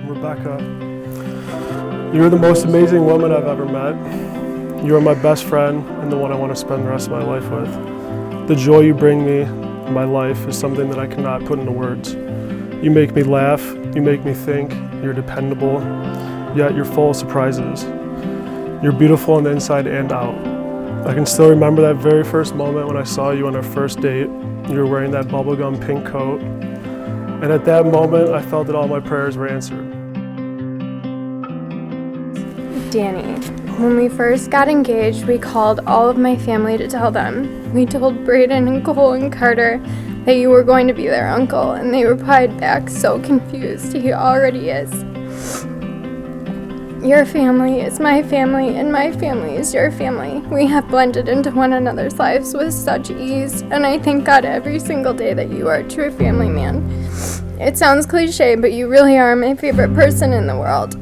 Rebecca, you're the most amazing woman I've ever met. You are my best friend and the one I want to spend the rest of my life with. The joy you bring me in my life is something that I cannot put into words. You make me laugh, you make me think, you're dependable, yet you're full of surprises. You're beautiful on the inside and out. I can still remember that very first moment when I saw you on our first date. You were wearing that bubblegum pink coat. And at that moment, I felt that all my prayers were answered. Danny, when we first got engaged, we called all of my family to tell them. We told Braden and Cole and Carter that you were going to be their uncle, and they replied back so confused. He already is. Your family is my family, and my family is your family. We have blended into one another's lives with such ease, and I thank God every single day that you are a true family man. It sounds cliche, but you really are my favorite person in the world.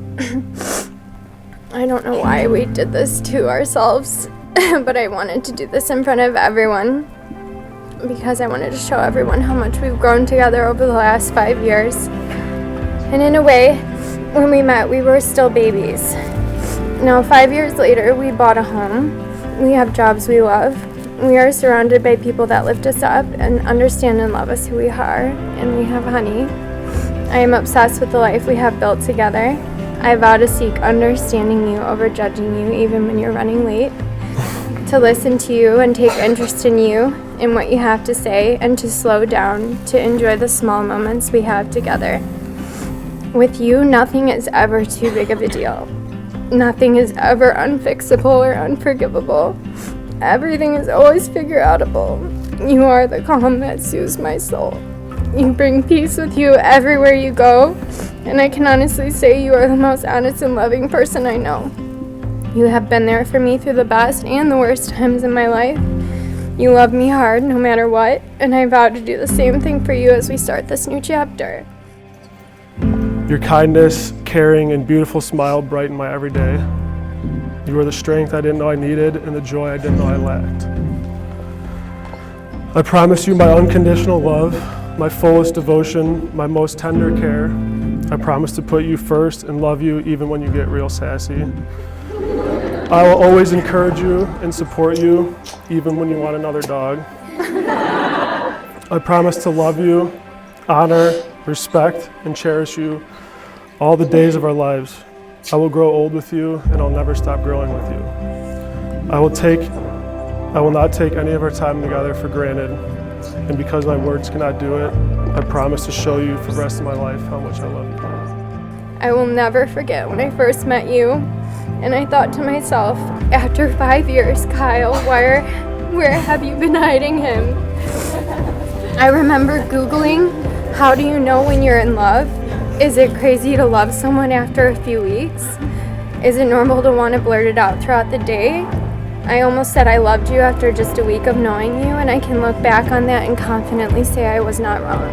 I don't know why we did this to ourselves, but I wanted to do this in front of everyone because I wanted to show everyone how much we've grown together over the last 5 years. And in a way, when we met, we were still babies. Now, 5 years later, we bought a home. We have jobs we love. We are surrounded by people that lift us up and understand and love us who we are, and we have honey. I am obsessed with the life we have built together. I vow to seek understanding you over judging you, even when you're running late, to listen to you and take interest in you, in what you have to say, and to slow down, to enjoy the small moments we have together. With you, nothing is ever too big of a deal. Nothing is ever unfixable or unforgivable. Everything is always figure-outable. You are the calm that soothes my soul. You bring peace with you everywhere you go, and I can honestly say you are the most honest and loving person I know. You have been there for me through the best and the worst times in my life. You love me hard no matter what, and I vow to do the same thing for you as we start this new chapter. Your kindness, caring, and beautiful smile brighten my every day. You are the strength I didn't know I needed and the joy I didn't know I lacked. I promise you my unconditional love, my fullest devotion, my most tender care. I promise to put you first and love you even when you get real sassy. I will always encourage you and support you even when you want another dog. I promise to love you, honor, respect, and cherish you all the days of our lives. I will grow old with you, and I'll never stop growing with you. I will not take any of our time together for granted, and because my words cannot do it, I promise to show you for the rest of my life how much I love you. I will never forget when I first met you, and I thought to myself, after 5 years, Kyle, where have you been hiding him? I remember Googling, how do you know when you're in love? Is it crazy to love someone after a few weeks? Is it normal to want to blurt it out throughout the day? I almost said I loved you after just a week of knowing you, and I can look back on that and confidently say I was not wrong.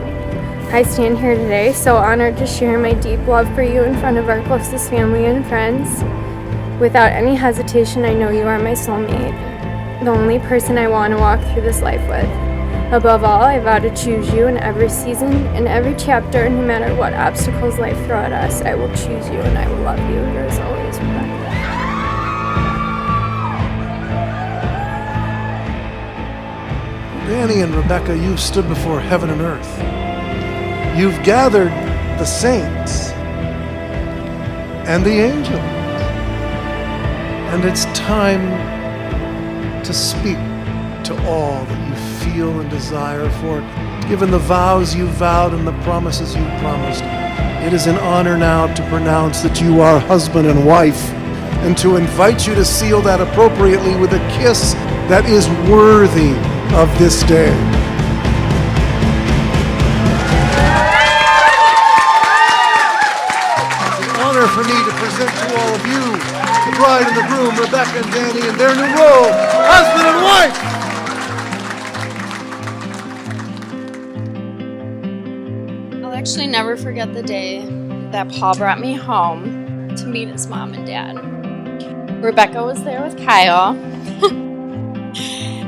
I stand here today so honored to share my deep love for you in front of our closest family and friends. Without any hesitation, I know you are my soulmate, the only person I want to walk through this life with. Above all, I vow to choose you in every season, in every chapter, no matter what obstacles life throw at us. I will choose you and I will love you. Yours always, Rebecca. Danny and Rebecca, you've stood before heaven and earth. You've gathered the saints and the angels. And it's time to speak to all that you feel and desire, for given the vows you vowed and the promises you promised, it is an honor now to pronounce that you are husband and wife, and to invite you to seal that appropriately with a kiss that is worthy of this day. It's an honor for me to present to all of you the bride and the groom, Rebecca and Danny, in their new role, husband and wife. I'll actually never forget the day that Paul brought me home to meet his mom and dad. Rebecca was there with Kyle.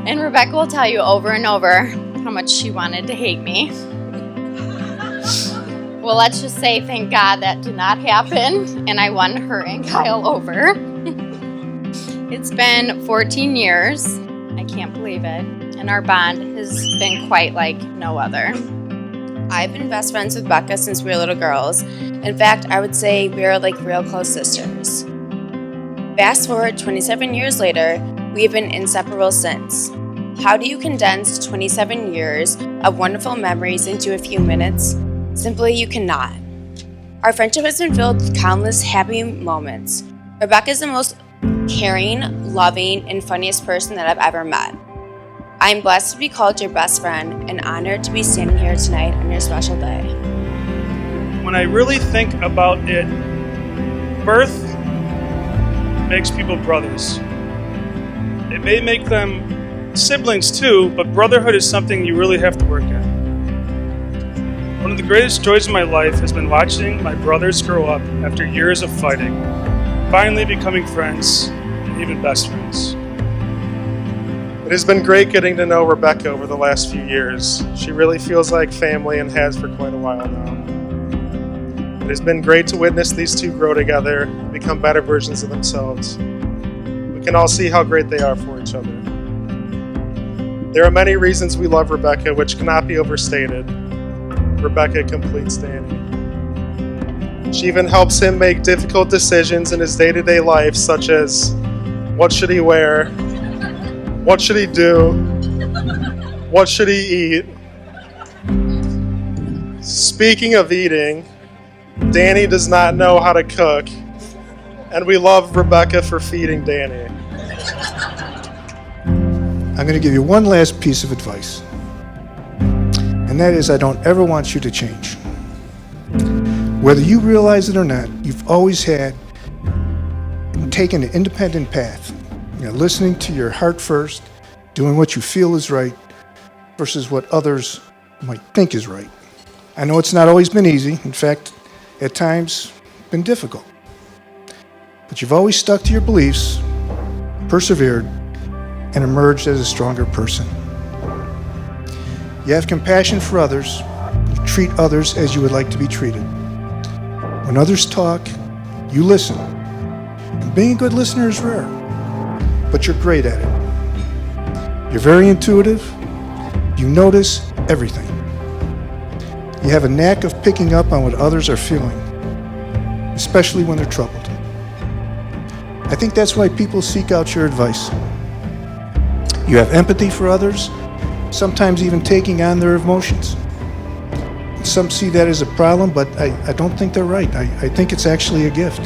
And Rebecca will tell you over and over how much she wanted to hate me. Well, let's just say thank God that did not happen, and I won her and Kyle over. It's been 14 years. I can't believe it. And our bond has been quite like no other. I've been best friends with Becca since we were little girls. In fact, I would say we are like real close sisters. Fast forward 27 years later, we have been inseparable since. How do you condense 27 years of wonderful memories into a few minutes? Simply, you cannot. Our friendship has been filled with countless happy moments. Rebecca is the most caring, loving, and funniest person that I've ever met. I am blessed to be called your best friend and honored to be standing here tonight on your special day. When I really think about it, birth makes people brothers. It may make them siblings too, but brotherhood is something you really have to work at. One of the greatest joys of my life has been watching my brothers grow up after years of fighting, finally becoming friends and even best friends. It has been great getting to know Rebecca over the last few years. She really feels like family and has for quite a while now. It has been great to witness these two grow together and become better versions of themselves. We can all see how great they are for each other. There are many reasons we love Rebecca, which cannot be overstated. Rebecca completes Danny. She even helps him make difficult decisions in his day-to-day life, such as what should he wear, what should he do, what should he eat. Speaking of eating, Danny does not know how to cook, and we love Rebecca for feeding Danny. I'm going to give you one last piece of advice, and that is I don't ever want you to change. Whether you realize it or not, you've always had taken an independent path, listening to your heart first, doing what you feel is right versus what others might think is right. I know it's not always been easy. In fact, at times, been difficult. But you've always stuck to your beliefs, persevered, and emerged as a stronger person. You have compassion for others. You treat others as you would like to be treated. When others talk, you listen. And being a good listener is rare, but you're great at it. You're very intuitive. You notice everything. You have a knack of picking up on what others are feeling, especially when they're troubled. I think that's why people seek out your advice. You have empathy for others, sometimes even taking on their emotions. Some see that as a problem, but I don't think they're right. I think it's actually a gift.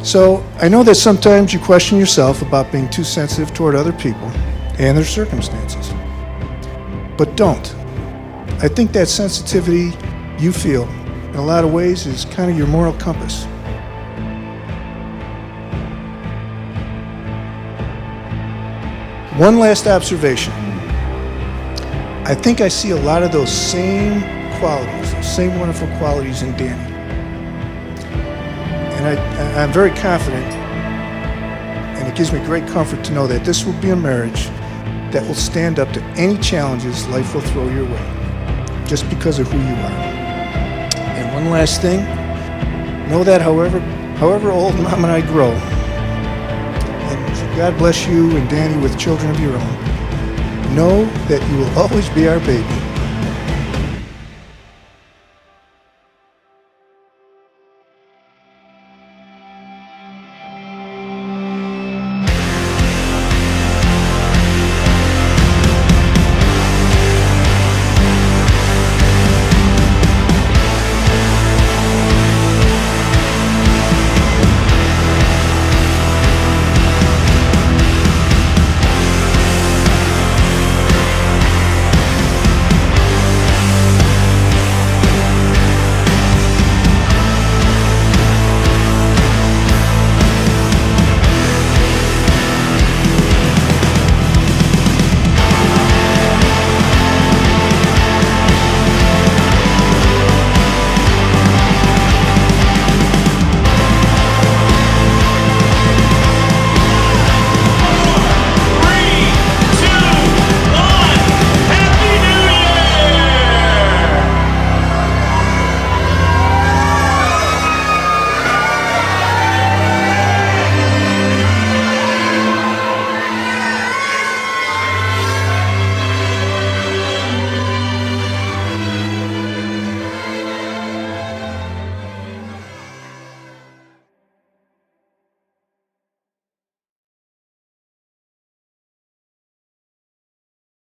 So I know that sometimes you question yourself about being too sensitive toward other people and their circumstances. But don't. I think that sensitivity you feel, in a lot of ways, is kind of your moral compass. One last observation. I think I see a lot of those same qualities, those same wonderful qualities in Danny. And I'm very confident, and it gives me great comfort to know that this will be a marriage that will stand up to any challenges life will throw your way, just because of who you are. And one last thing, know that however old Mom and I grow, and God bless you and Danny with children of your own, know that you will always be our baby.